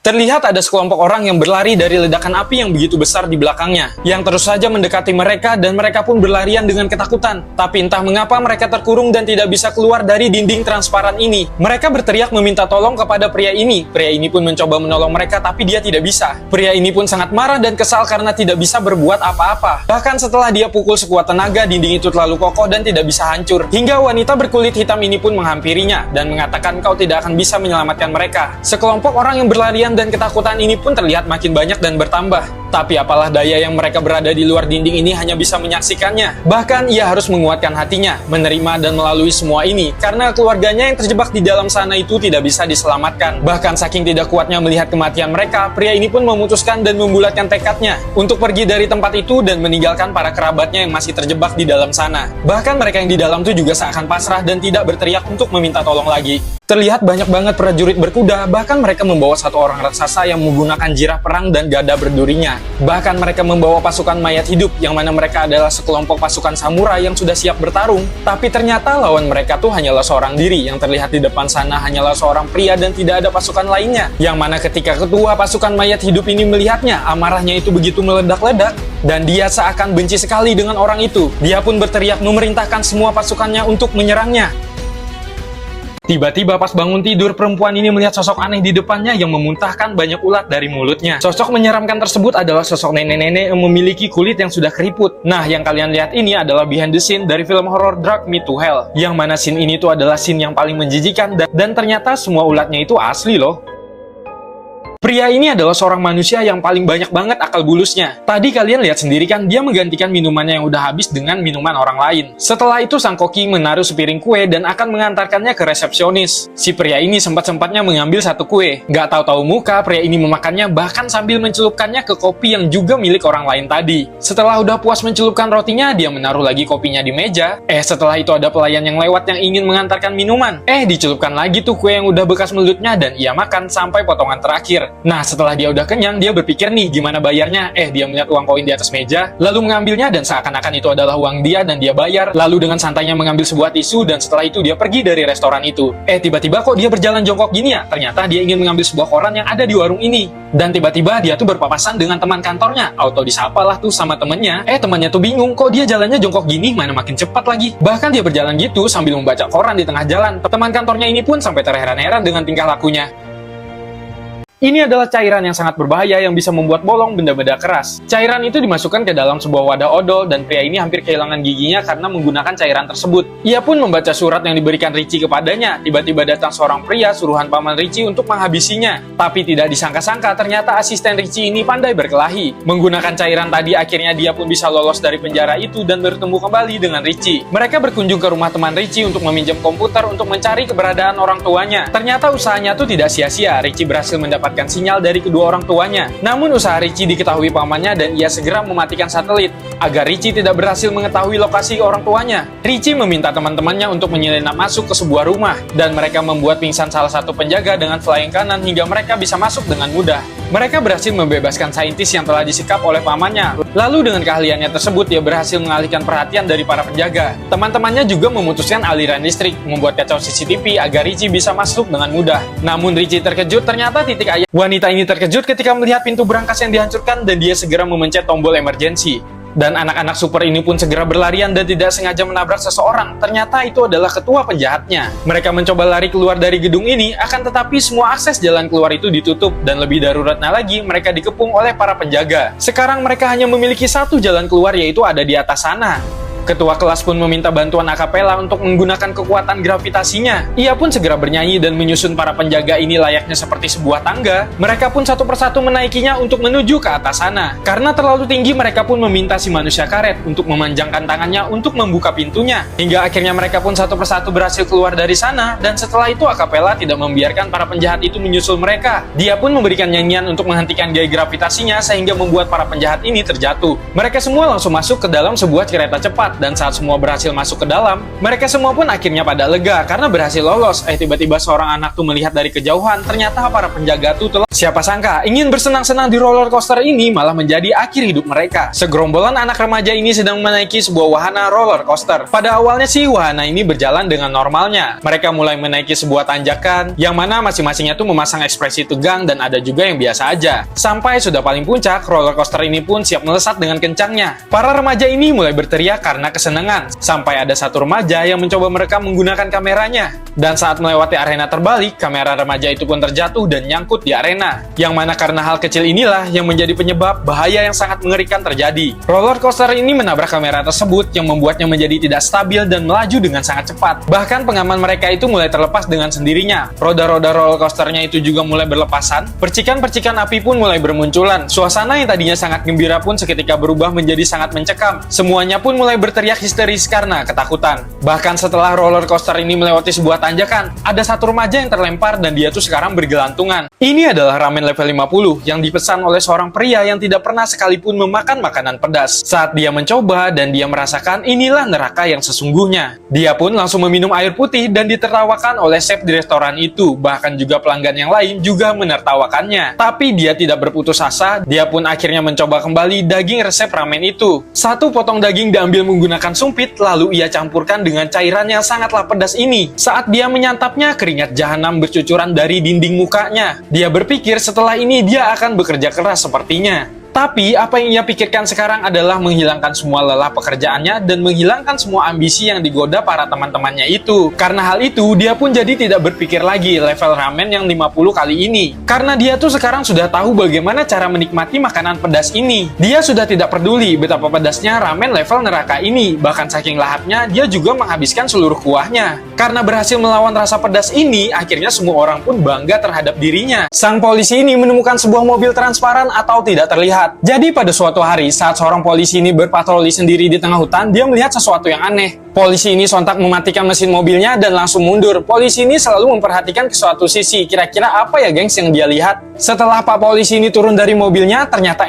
Terlihat ada sekelompok orang yang berlari dari ledakan api yang begitu besar di belakangnya, yang terus saja mendekati mereka dan mereka pun berlarian dengan ketakutan. Tapi entah mengapa mereka terkurung dan tidak bisa keluar dari dinding transparan ini. Mereka berteriak meminta tolong kepada pria ini. Pria ini pun mencoba menolong mereka tapi dia tidak bisa. Pria ini pun sangat marah dan kesal karena tidak bisa berbuat apa-apa. Bahkan setelah dia pukul sekuat tenaga, dinding itu terlalu kokoh dan tidak bisa hancur. Hingga wanita berkulit hitam ini pun menghampirinya dan mengatakan kau tidak akan bisa menyelamatkan mereka. Sekelompok orang yang berlarian dan ketakutan ini pun terlihat makin banyak dan bertambah. Tapi apalah daya yang mereka berada di luar dinding ini hanya bisa menyaksikannya. Bahkan ia harus menguatkan hatinya, menerima dan melalui semua ini, karena keluarganya yang terjebak di dalam sana itu tidak bisa diselamatkan. Bahkan saking tidak kuatnya melihat kematian mereka, pria ini pun memutuskan dan membulatkan tekadnya untuk pergi dari tempat itu dan meninggalkan para kerabatnya yang masih terjebak di dalam sana. Bahkan mereka yang di dalam itu juga seakan pasrah dan tidak berteriak untuk meminta tolong lagi. Terlihat banyak banget prajurit berkuda, bahkan mereka membawa satu orang raksasa yang menggunakan jirah perang dan gada berdurinya. Bahkan mereka membawa pasukan mayat hidup, yang mana mereka adalah sekelompok pasukan samurai yang sudah siap bertarung. Tapi ternyata lawan mereka tuh hanyalah seorang diri, yang terlihat di depan sana hanyalah seorang pria dan tidak ada pasukan lainnya. Yang mana ketika ketua pasukan mayat hidup ini melihatnya, amarahnya itu begitu meledak-ledak. Dan dia seakan benci sekali dengan orang itu. Dia pun berteriak memerintahkan semua pasukannya untuk menyerangnya. Tiba-tiba pas bangun tidur, perempuan ini melihat sosok aneh di depannya yang memuntahkan banyak ulat dari mulutnya. Sosok menyeramkan tersebut adalah sosok nenek-nenek yang memiliki kulit yang sudah keriput. Nah, yang kalian lihat ini adalah behind the scene dari film horror Drag Me to Hell. Yang mana scene ini tuh adalah scene yang paling menjijikan dan ternyata semua ulatnya itu asli loh. Pria ini adalah seorang manusia yang paling banyak banget akal bulusnya. Tadi kalian lihat sendiri kan, dia menggantikan minumannya yang udah habis dengan minuman orang lain. Setelah itu sang koki menaruh sepiring kue dan akan mengantarkannya ke resepsionis. Si pria ini sempat-sempatnya mengambil satu kue. Gak tahu-tahu muka, pria ini memakannya bahkan sambil mencelupkannya ke kopi yang juga milik orang lain tadi. Setelah udah puas mencelupkan rotinya, dia menaruh lagi kopinya di meja. Setelah itu ada pelayan yang lewat yang ingin mengantarkan minuman. Dicelupkan lagi tuh kue yang udah bekas melutnya dan ia makan sampai potongan terakhir. Nah, setelah dia udah kenyang, dia berpikir nih gimana bayarnya. Dia melihat uang koin di atas meja, lalu mengambilnya dan seakan-akan itu adalah uang dia dan dia bayar. Lalu dengan santainya mengambil sebuah tisu dan setelah itu dia pergi dari restoran itu. Tiba-tiba kok dia berjalan jongkok gini ya? Ternyata dia ingin mengambil sebuah koran yang ada di warung ini. Dan tiba-tiba dia tuh berpapasan dengan teman kantornya. Auto disapa lah tuh sama temennya. Temannya tuh bingung, kok dia jalannya jongkok gini, mana makin cepat lagi. Bahkan dia berjalan gitu sambil membaca koran di tengah jalan. Teman kantornya ini pun sampai terheran-heran dengan tingkah lakunya. Ini adalah cairan yang sangat berbahaya yang bisa membuat bolong benda-benda keras. Cairan itu dimasukkan ke dalam sebuah wadah odol dan pria ini hampir kehilangan giginya karena menggunakan cairan tersebut. Ia pun membaca surat yang diberikan Richie kepadanya. Tiba-tiba datang seorang pria suruhan paman Richie untuk menghabisinya. Tapi tidak disangka-sangka ternyata asisten Richie ini pandai berkelahi. Menggunakan cairan tadi akhirnya dia pun bisa lolos dari penjara itu dan bertemu kembali dengan Richie. Mereka berkunjung ke rumah teman Richie untuk meminjam komputer untuk mencari keberadaan orang tuanya. Ternyata usahanya tuh tidak sia-sia. Richie berhasil mendapatkan sinyal dari kedua orang tuanya. Namun usaha Richie diketahui pamannya dan ia segera mematikan satelit agar Richie tidak berhasil mengetahui lokasi orang tuanya. Richie meminta teman-temannya untuk menyelinap masuk ke sebuah rumah dan mereka membuat pingsan salah satu penjaga dengan flying kanan hingga mereka bisa masuk dengan mudah. Mereka berhasil membebaskan saintis yang telah disekap oleh pamannya. Lalu dengan keahliannya tersebut dia berhasil mengalihkan perhatian dari para penjaga. Teman-temannya juga memutuskan aliran listrik, membuat kacau CCTV agar Richie bisa masuk dengan mudah. Namun Richie terkejut, ternyata titik ayah wanita ini terkejut ketika melihat pintu berangkas yang dihancurkan dan dia segera memencet tombol emergency. Dan anak-anak super ini pun segera berlarian dan tidak sengaja menabrak seseorang. Ternyata itu adalah ketua penjahatnya. Mereka mencoba lari keluar dari gedung ini, akan tetapi semua akses jalan keluar itu ditutup. Dan lebih daruratnya lagi, mereka dikepung oleh para penjaga. Sekarang mereka hanya memiliki satu jalan keluar, yaitu ada di atas sana. Ketua kelas pun meminta bantuan akapela untuk menggunakan kekuatan gravitasinya. Ia pun segera bernyanyi dan menyusun para penjaga ini layaknya seperti sebuah tangga. Mereka pun satu persatu menaikinya untuk menuju ke atas sana. Karena terlalu tinggi, mereka pun meminta si manusia karet untuk memanjangkan tangannya untuk membuka pintunya. Hingga akhirnya mereka pun satu persatu berhasil keluar dari sana. Dan setelah itu akapela tidak membiarkan para penjahat itu menyusul mereka. Dia pun memberikan nyanyian untuk menghentikan gaya gravitasinya sehingga membuat para penjahat ini terjatuh. Mereka semua langsung masuk ke dalam sebuah kereta cepat. cepat, dan saat semua berhasil masuk ke dalam, mereka semua pun akhirnya pada lega karena berhasil lolos. Tiba-tiba seorang anak tuh melihat dari kejauhan, ternyata para penjaga tuh telah... Siapa sangka, ingin bersenang-senang di roller coaster ini malah menjadi akhir hidup mereka. Segerombolan anak remaja ini sedang menaiki sebuah wahana roller coaster. Pada awalnya sih, wahana ini berjalan dengan normalnya. Mereka mulai menaiki sebuah tanjakan, yang mana masing-masingnya tuh memasang ekspresi tegang dan ada juga yang biasa aja. Sampai sudah paling puncak, roller coaster ini pun siap melesat dengan kencangnya. Para remaja ini mulai berteriak karena kesenangan. Sampai ada satu remaja yang mencoba merekam menggunakan kameranya. Dan saat melewati arena terbalik, kamera remaja itu pun terjatuh dan nyangkut di arena. Yang mana karena hal kecil inilah yang menjadi penyebab bahaya yang sangat mengerikan terjadi. Roller coaster ini menabrak kamera tersebut yang membuatnya menjadi tidak stabil dan melaju dengan sangat cepat. Bahkan pengaman mereka itu mulai terlepas dengan sendirinya. Roda-roda roller coasternya itu juga mulai berlepasan. Percikan-percikan api pun mulai bermunculan. Suasana yang tadinya sangat gembira pun seketika berubah menjadi sangat mencekam. Semuanya pun mulai berteriak histeris karena ketakutan. Bahkan setelah roller coaster ini melewati sebuah tanjakan, ada satu remaja yang terlempar dan dia tuh sekarang bergelantungan. Ini adalah ramen level 50 yang dipesan oleh seorang pria yang tidak pernah sekalipun memakan makanan pedas. Saat dia mencoba dan dia merasakan inilah neraka yang sesungguhnya. Dia pun langsung meminum air putih dan ditertawakan oleh chef di restoran itu. Bahkan juga pelanggan yang lain juga menertawakannya. Tapi dia tidak berputus asa, dia pun akhirnya mencoba kembali daging resep ramen itu. Satu potong daging diambil menggunakan sumpit, lalu ia campurkan dengan cairan yang sangatlah pedas ini. Saat dia menyantapnya, keringat jahanam bercucuran dari dinding mukanya. Dia berpikir setelah ini dia akan bekerja keras sepertinya. Tapi apa yang ia pikirkan sekarang adalah menghilangkan semua lelah pekerjaannya dan menghilangkan semua ambisi yang digoda para teman-temannya itu. Karena hal itu, dia pun jadi tidak berpikir lagi level ramen yang 50 kali ini. Karena dia tuh sekarang sudah tahu bagaimana cara menikmati makanan pedas ini. Dia sudah tidak peduli betapa pedasnya ramen level neraka ini. Bahkan saking lahapnya, dia juga menghabiskan seluruh kuahnya. Karena berhasil melawan rasa pedas ini, akhirnya semua orang pun bangga terhadap dirinya. Sang polisi ini menemukan sebuah mobil transparan atau tidak terlihat. Jadi pada suatu hari, saat seorang polisi ini berpatroli sendiri di tengah hutan, dia melihat sesuatu yang aneh. Polisi ini sontak mematikan mesin mobilnya dan langsung mundur. Polisi ini selalu memperhatikan ke suatu sisi. Kira-kira apa ya gengs yang dia lihat? Setelah Pak Polisi ini turun dari mobilnya, ternyata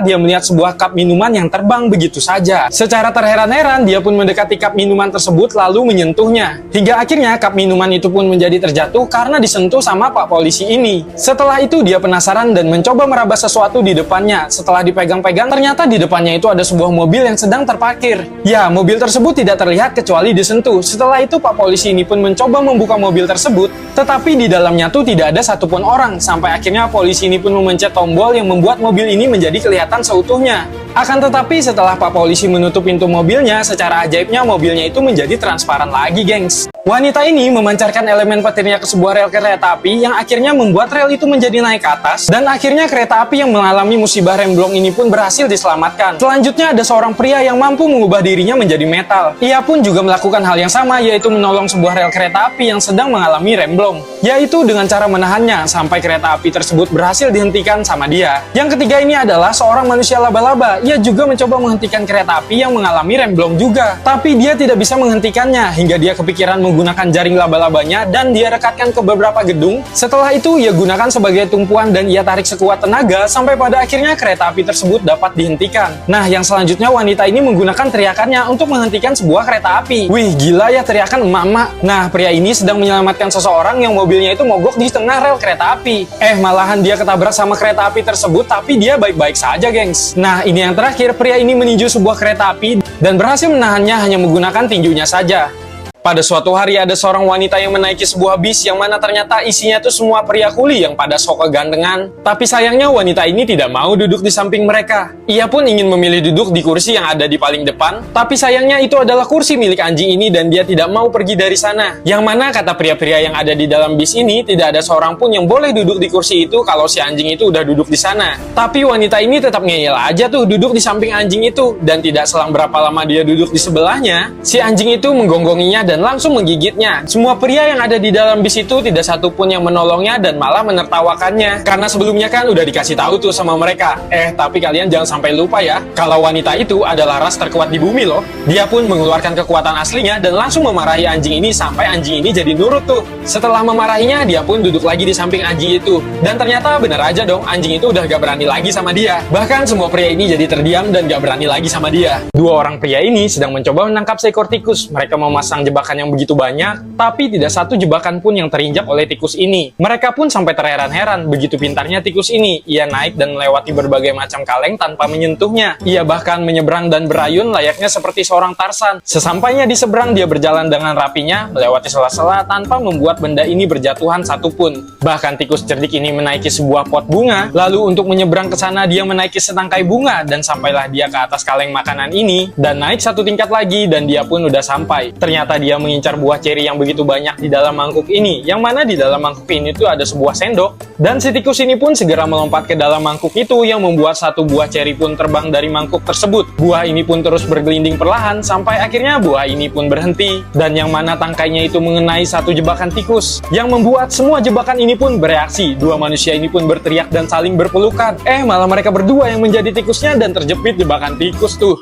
dia melihat sebuah cup minuman yang terbang begitu saja. Secara terheran-heran, dia pun mendekati cup minuman tersebut lalu menyentuhnya. Hingga akhirnya cup minuman itu pun menjadi terjatuh karena disentuh sama Pak Polisi ini. Setelah itu dia penasaran dan mencoba meraba sesuatu di depannya. Setelah dipegang-pegang, ternyata di depannya itu ada sebuah mobil yang sedang terparkir. Ya, mobil tersebut tidak terlihat kecuali disentuh. Setelah itu Pak Polisi ini pun mencoba membuka mobil tersebut, tetapi di dalamnya tuh tidak ada satupun orang. Sampai akhirnya polisi ini pun memencet tombol yang membuat mobil ini menjadi kelihatan seutuhnya. Akan tetapi setelah Pak Polisi menutup pintu mobilnya, secara ajaibnya mobilnya itu menjadi transparan lagi, gengs. Wanita ini memancarkan elemen petirnya ke sebuah rel kereta api yang akhirnya membuat rel itu menjadi naik ke atas, dan akhirnya kereta api yang mengalami musibah remblong ini pun berhasil diselamatkan. Selanjutnya ada seorang pria yang mampu mengubah dirinya menjadi metal. Ia pun juga melakukan hal yang sama, yaitu menolong sebuah rel kereta api yang sedang mengalami remblong, yaitu dengan cara menahannya sampai kereta api tersebut berhasil dihentikan sama dia. Yang ketiga ini adalah seorang manusia laba-laba. Ia juga mencoba menghentikan kereta api yang mengalami remblong juga, tapi dia tidak bisa menghentikannya hingga dia kepikiran menggunakan jaring laba-labanya dan dia rekatkan ke beberapa gedung. Setelah itu ia gunakan sebagai tumpuan dan ia tarik sekuat tenaga sampai pada akhirnya kereta api tersebut dapat dihentikan. Nah, yang selanjutnya wanita ini menggunakan teriakannya untuk menghentikan sebuah kereta api. Wih, gila ya teriakan emak-emak. Nah, pria ini sedang menyelamatkan seseorang yang mobilnya itu mogok di tengah rel kereta api. Malahan dia ketabrak sama kereta api tersebut, tapi dia baik-baik saja, gengs. Nah, ini yang terakhir, pria ini meninju sebuah kereta api dan berhasil menahannya hanya menggunakan tinjunya saja. Pada suatu hari ada seorang wanita yang menaiki sebuah bis yang mana ternyata isinya tuh semua pria kuli yang pada sok kegantengan. Tapi sayangnya wanita ini tidak mau duduk di samping mereka. Ia pun ingin memilih duduk di kursi yang ada di paling depan, tapi sayangnya itu adalah kursi milik anjing ini dan dia tidak mau pergi dari sana. Yang mana kata pria-pria yang ada di dalam bis ini, tidak ada seorang pun yang boleh duduk di kursi itu kalau si anjing itu udah duduk di sana. Tapi wanita ini tetap ngeyel aja tuh duduk di samping anjing itu, dan tidak selang berapa lama dia duduk di sebelahnya, si anjing itu menggonggonginya dan langsung menggigitnya. Semua pria yang ada di dalam bis itu tidak satu pun yang menolongnya dan malah menertawakannya. Karena sebelumnya kan udah dikasih tahu tuh sama mereka. Tapi kalian jangan sampai lupa ya, kalau wanita itu adalah ras terkuat di bumi loh. Dia pun mengeluarkan kekuatan aslinya dan langsung memarahi anjing ini sampai anjing ini jadi nurut tuh. Setelah memarahinya, dia pun duduk lagi di samping anjing itu. Dan ternyata bener aja dong, anjing itu udah gak berani lagi sama dia. Bahkan semua pria ini jadi terdiam dan gak berani lagi sama dia. Dua orang pria ini sedang mencoba menangkap seekor tikus. Mereka memasang jebakan yang begitu banyak, tapi tidak satu jebakan pun yang terinjak oleh tikus ini. Mereka pun sampai terheran-heran, begitu pintarnya tikus ini. Ia naik dan melewati berbagai macam kaleng tanpa menyentuhnya. Ia bahkan menyeberang dan berayun layaknya seperti seorang Tarsan. Sesampainya di seberang, dia berjalan dengan rapinya, melewati sela-sela tanpa membuat benda ini berjatuhan satupun. Bahkan tikus cerdik ini menaiki sebuah pot bunga, lalu untuk menyeberang ke sana dia menaiki setangkai bunga, dan sampailah dia ke atas kaleng makanan ini, dan naik satu tingkat lagi, dan dia pun udah sampai. Ternyata dia mengincar buah ceri yang begitu banyak di dalam mangkuk ini, yang mana di dalam mangkuk ini tuh ada sebuah sendok, dan si tikus ini pun segera melompat ke dalam mangkuk itu, yang membuat satu buah ceri pun terbang dari mangkuk tersebut. Buah ini pun terus bergelinding perlahan, sampai akhirnya buah ini pun berhenti, dan yang mana tangkainya itu mengenai satu jebakan tikus, yang membuat semua jebakan ini pun bereaksi. Dua manusia ini pun berteriak dan saling berpelukan. Malah mereka berdua yang menjadi tikusnya dan terjepit jebakan tikus tuh.